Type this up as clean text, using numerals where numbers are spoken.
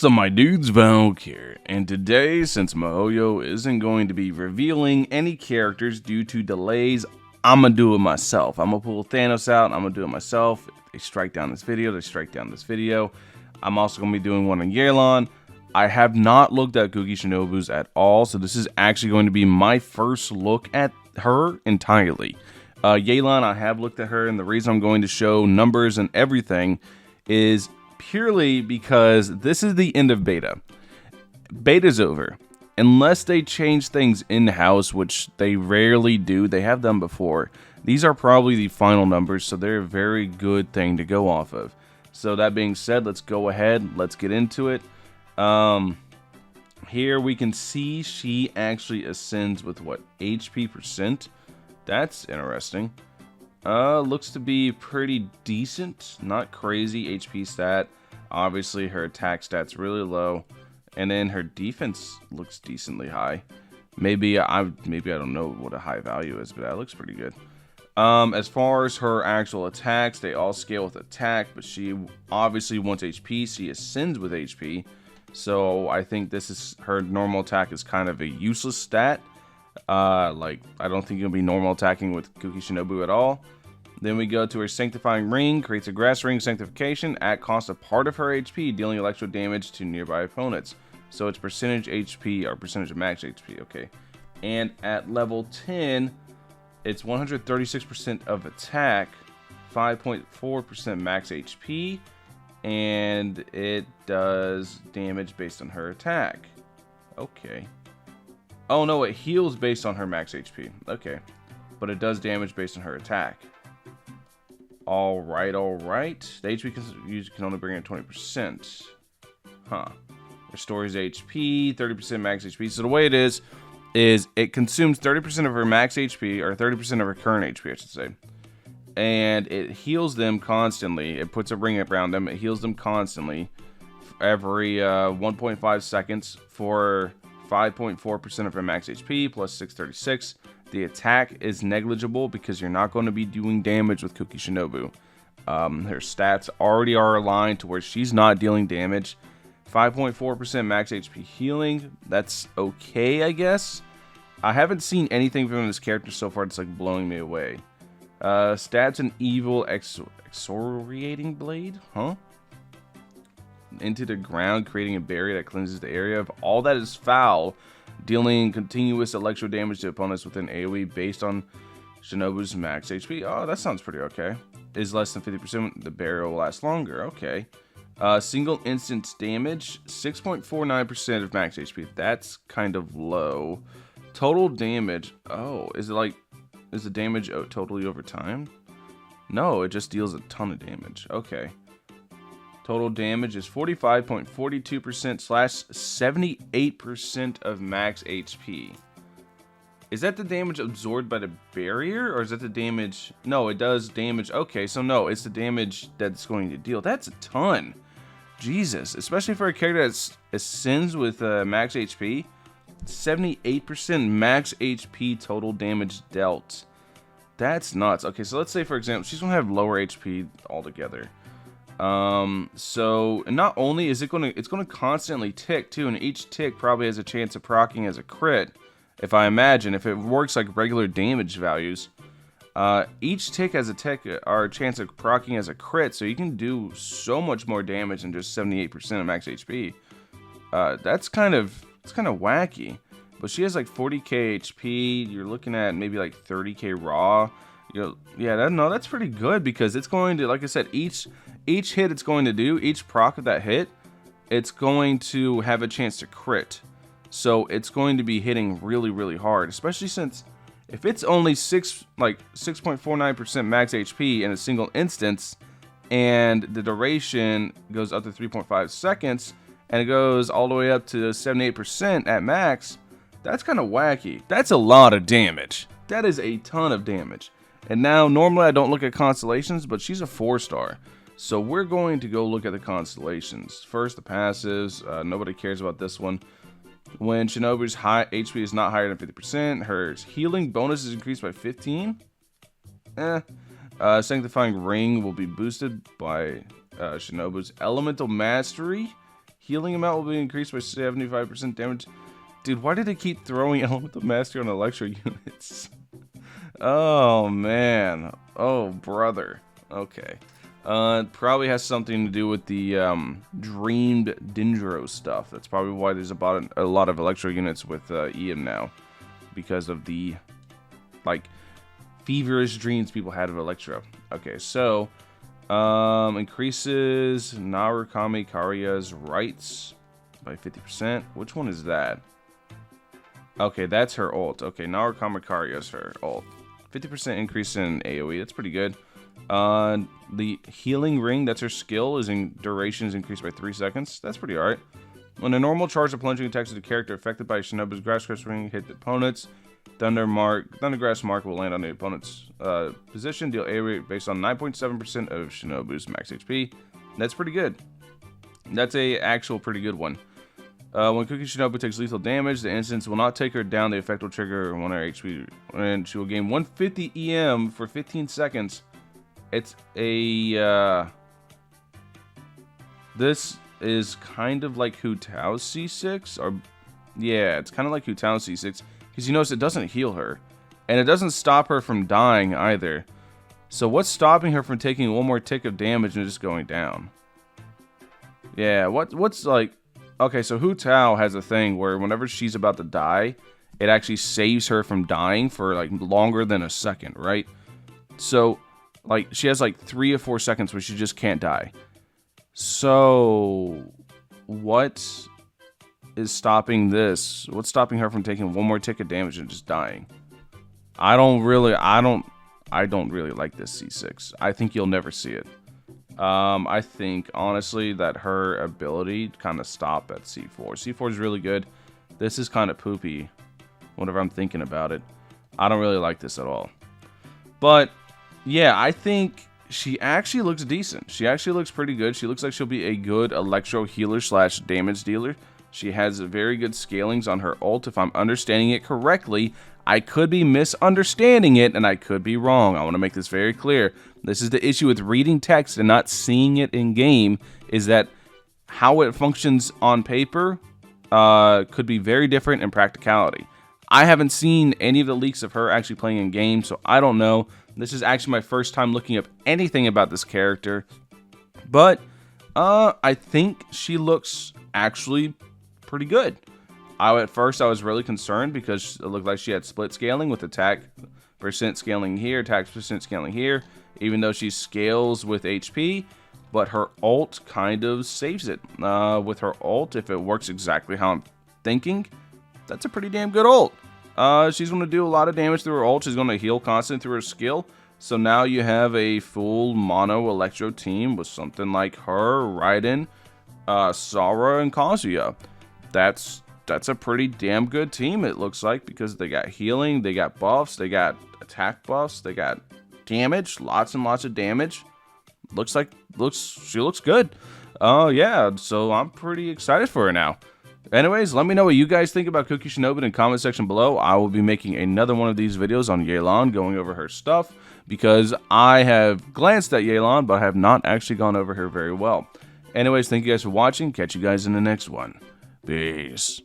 What's up, my dudes? Valkyrja, and today, since Mihoyo isn't going to be revealing any characters due to delays, I'm gonna do it myself. I'm gonna pull Thanos out, I'm gonna do it myself. They strike down this video, they strike down this video. I'm also gonna be doing one on Yelan. I have not looked at Kuki Shinobu's at all, so this is actually going to be my first look at her entirely. Yelan, I have looked at her, and the reason I'm going to show numbers and everything is purely because this is the end of beta. Beta's over. Unless they change things in-house, which they rarely do. They have done before. These are probably the final numbers, so they're a very good thing to go off of. So that being said, let's go ahead. Let's get into it. Here we can see she actually ascends with what? HP percent? That's interesting. Looks to be pretty decent, not crazy HP stat. Obviously, her attack stat's really low, and then her defense looks decently high. Maybe I don't know what a high value is, but that looks pretty good. As far as her actual attacks, they all scale with attack, but she obviously wants HP. She ascends with HP, so I think this is her normal attack is kind of a useless stat. Like, I don't think you'll be normal attacking with Kuki Shinobu at all. Then we go to her Sanctifying Ring, creates a grass ring sanctification at cost of part of her HP, dealing electro damage to nearby opponents. So it's percentage HP or percentage of max HP, okay. And at level 10, it's 136% of attack, 5.4% max HP, and it does damage based on her attack. Okay. Oh no, it heals based on her max HP. Okay. But it does damage based on her attack. Alright. The HP used can only bring in 20%. Huh. Restores HP, 30% max HP. So the way it is it consumes 30% of her max HP, or 30% of her current HP, I should say. And it heals them constantly. It puts a ring around them. It heals them constantly. Every 1.5 seconds for 5.4% of her max HP plus 636. The attack is negligible because you're not going to be doing damage with Kuki Shinobu. Her stats already are aligned to where she's not dealing damage. 5.4% max HP healing. That's okay, I guess. I haven't seen anything from this character so far that's like blowing me away. Stats an evil excoriating blade? Huh? Into the ground, creating a barrier that cleanses the area of all that is foul, dealing continuous electro damage to opponents within AoE based on Shinobu's max HP. Oh, that sounds pretty okay. Is less than 50%, the barrier will last longer. Okay. Single instance damage, 6.49% of max HP. That's kind of low. Total damage. Oh, is the damage totally over time? No, it just deals a ton of damage. Okay. Total damage is 45.42% slash 78% of max HP. Is that the damage absorbed by the barrier, or is that the damage? No, it does damage. Okay, so no, it's the damage that's going to deal. That's a ton. Jesus, especially for a character that ascends with max HP. 78% max HP total damage dealt. That's nuts. Okay, so let's say, for example, she's going to have lower HP altogether. So not only is it's going to constantly tick too, and each tick probably has a chance of proccing as a crit. If I imagine, if it works like regular damage values, each tick has a tick or a chance of proccing as a crit, so you can do so much more damage than just 78% of max HP. That's kind of wacky. But she has like 40k HP. You're looking at maybe like 30k raw. Yeah, that's pretty good, because it's going to, like I said, each hit it's going to do, each proc of that hit, it's going to have a chance to crit. So it's going to be hitting really, really hard, especially since if it's only 6.49% max HP in a single instance, and the duration goes up to 3.5 seconds, and it goes all the way up to 78% at max, that's kind of wacky. That's a lot of damage. That is a ton of damage. And now, normally I don't look at constellations, but she's a 4-star. So we're going to go look at the constellations. First, the passives. Nobody cares about this one. When Shinobu's high HP is not higher than 50%, her healing bonus is increased by 15. Sanctifying Ring will be boosted by Shinobu's Elemental Mastery. Healing amount will be increased by 75% damage. Dude, why did it keep throwing Elemental Mastery on Electro units? Oh, man. Oh, brother. Okay. It probably has something to do with the Dreamed Dendro stuff. That's probably why there's about a lot of Electro units with EM now. Because of the, like, feverish dreams people had of Electro. Okay, so, increases Narukami Karya's rights by 50%. Which one is that? Okay, that's her ult. Okay, Narukami Karya's her ult. 50% increase in AoE. That's pretty good. The healing ring, that's her skill, is in duration is increased by 3 seconds. That's pretty alright. When a normal charge of plunging attacks of the character affected by Shinobu's Grassgrass ring hit the opponents, Thundergrass Mark will land on the opponent's position, deal A rate based on 9.7% of Shinobu's max HP. That's pretty good. That's a actual pretty good one. When Kuki Shinobu takes lethal damage, the instance will not take her down. The effect will trigger 1 her HP, and she will gain 150 EM for 15 seconds. It's a this is kind of like Hu Tao's C6, or yeah, it's kind of like Hu Tao's C6, because you notice it doesn't heal her, and it doesn't stop her from dying either. So what's stopping her from taking one more tick of damage and just going down? Yeah, what's like? Okay, so Hu Tao has a thing where whenever she's about to die, it actually saves her from dying for like longer than a second, right? So like she has like 3 or 4 seconds where she just can't die. So what is stopping this? What's stopping her from taking one more tick of damage and just dying? I don't really like this C6. I think you'll never see it. I think honestly that her ability kind of stopped at C4. C4 is really good. This is kind of poopy whenever I'm thinking about it. I don't really like this at all. But yeah, I think she actually looks decent. She actually looks pretty good. She looks like she'll be a good electro healer / damage dealer. She has very good scalings on her ult. If I'm understanding it correctly, I could be misunderstanding it, and I could be wrong. I want to make this very clear. This is the issue with reading text and not seeing it in game, is that how it functions on paper could be very different in practicality. I haven't seen any of the leaks of her actually playing in game, so I don't know. This is actually my first time looking up anything about this character. But I think she looks actually pretty good. At first I was really concerned because it looked like she had split scaling with attack percent scaling here, attack percent scaling here, even though she scales with HP, but her ult kind of saves it. With her ult, if it works exactly how I'm thinking, that's a pretty damn good ult. She's going to do a lot of damage through her ult. She's going to heal constantly through her skill. So now you have a full mono Electro team with something like her, Raiden, Sara, and Kazuya. That's a pretty damn good team, it looks like, because they got healing, they got buffs, they got attack buffs, they got damage, lots and lots of damage. She looks good. Yeah, so I'm pretty excited for her now. Anyways, let me know what you guys think about Kuki Shinobu in the comment section below. I will be making another one of these videos on Yelan, going over her stuff, because I have glanced at Yelan, but I have not actually gone over her very well. Anyways, thank you guys for watching. Catch you guys in the next one. Peace.